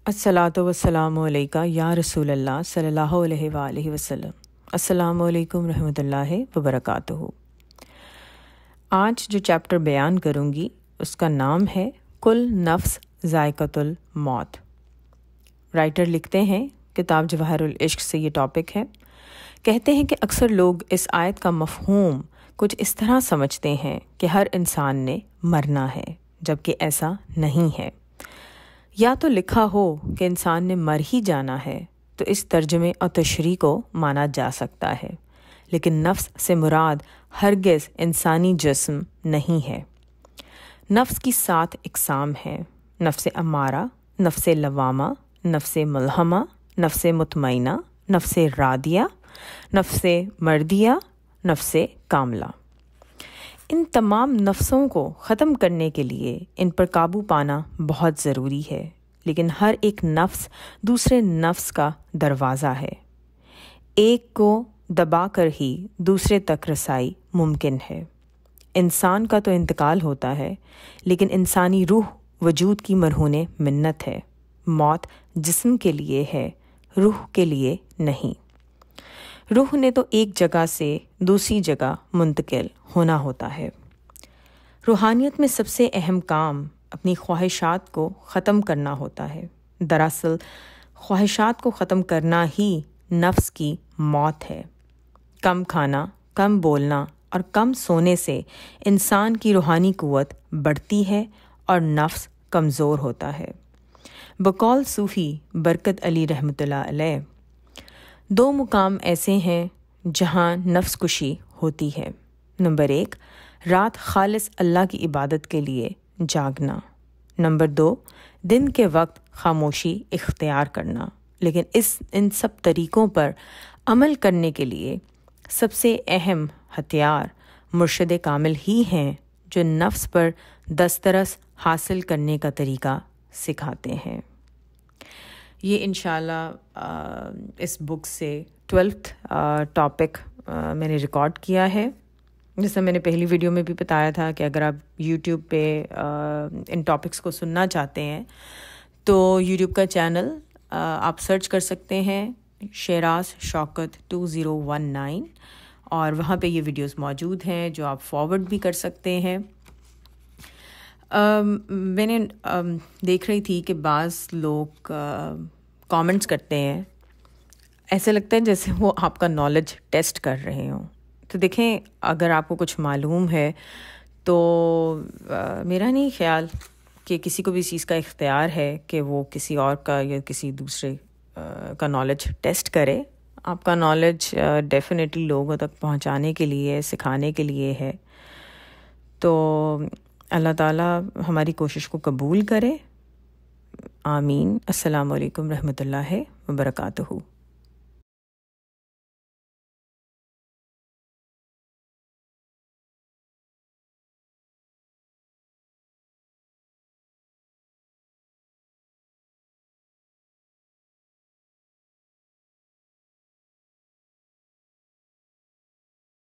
अस्सलातु वस्सलामु अलैका या रसूल अल्लाह सल्लल्लाहु अलैहि वआलिहि वसल्लम। अस्सलामु अलैकुम रहमतुल्लाहि व बरकातुहू। आज जो चैप्टर बयान करूँगी उसका नाम है कुल नफ्स ज़ाइक़तुल मौत। राइटर लिखते हैं, किताब जवाहिरुल इश्क से ये टॉपिक है। कहते हैं कि अक्सर लोग इस आयत का मफ़हूम कुछ इस तरह समझते हैं कि हर इंसान ने मरना है, जबकि ऐसा नहीं है। या तो लिखा हो कि इंसान ने मर ही जाना है, तो इस तर्जमे और तशरीह को माना जा सकता है, लेकिन नफ्स से मुराद हरगिज़ इंसानी जिस्म नहीं है। नफ्स की 7 इक़साम हैं: नफ्स अम्मारा, नफ्स लवामा, नफ्स मुल्हमा, नफ्स मुतमइना, नफ्स रादिया, नफ्स मर्दिया, नफ्स कामला। इन तमाम नफ्सों को ख़त्म करने के लिए इन पर काबू पाना बहुत ज़रूरी है, लेकिन हर एक नफ्स दूसरे नफ्स का दरवाज़ा है। एक को दबा कर ही दूसरे तक रसाई मुमकिन है। इंसान का तो इंतकाल होता है, लेकिन इंसानी रूह वजूद की मरहूने मिन्नत है। मौत जिस्म के लिए है, रूह के लिए नहीं। रूह ने तो एक जगह से दूसरी जगह मुंतकिल होना होता है। रूहानियत में सबसे अहम काम अपनी ख्वाहिशात को ख़त्म करना होता है। दरअसल ख्वाहिशात को ख़त्म करना ही नफ्स की मौत है। कम खाना, कम बोलना और कम सोने से इंसान की रूहानी क़ुव्वत बढ़ती है और नफ्स कमज़ोर होता है। बकौल सूफ़ी बरकत अली रहमतुल्लाह अलैह, 2 मुकाम ऐसे हैं जहाँ नफ्स कुशी होती है। नंबर 1, रात खालिस अल्लाह की इबादत के लिए जागना। नंबर 2, दिन के वक्त खामोशी इख्तियार करना। लेकिन इन सब तरीक़ों पर अमल करने के लिए सबसे अहम हथियार मुर्शिद कामिल ही हैं, जो नफ्स पर दस्तरस हासिल करने का तरीक़ा सिखाते हैं। ये इंशाल्लाह इस बुक से 12th टॉपिक मैंने रिकॉर्ड किया है। जैसा मैंने पहली वीडियो में भी बताया था कि अगर आप YouTube पे इन टॉपिक्स को सुनना चाहते हैं तो YouTube का चैनल आप सर्च कर सकते हैं शेराज शौकत 2019, और वहाँ पे ये वीडियोस मौजूद हैं जो आप फॉरवर्ड भी कर सकते हैं। मैंने देख रही थी कि बाज़ लोग कमेंट्स करते हैं, ऐसे लगता है जैसे वो आपका नॉलेज टेस्ट कर रहे हों। तो देखें, अगर आपको कुछ मालूम है तो मेरा नहीं ख्याल कि किसी को भी इस चीज़ का इख्तियार है कि वो किसी और का या किसी दूसरे का नॉलेज टेस्ट करे। आपका नॉलेज डेफिनेटली लोगों तक पहुंचाने के लिए, सिखाने के लिए है। तो अल्लाह ताला हमारी कोशिश को कबूल करे। आमीन। अस्सलामु अलैकुम रहमतुल्लाहि व बरकातुहू।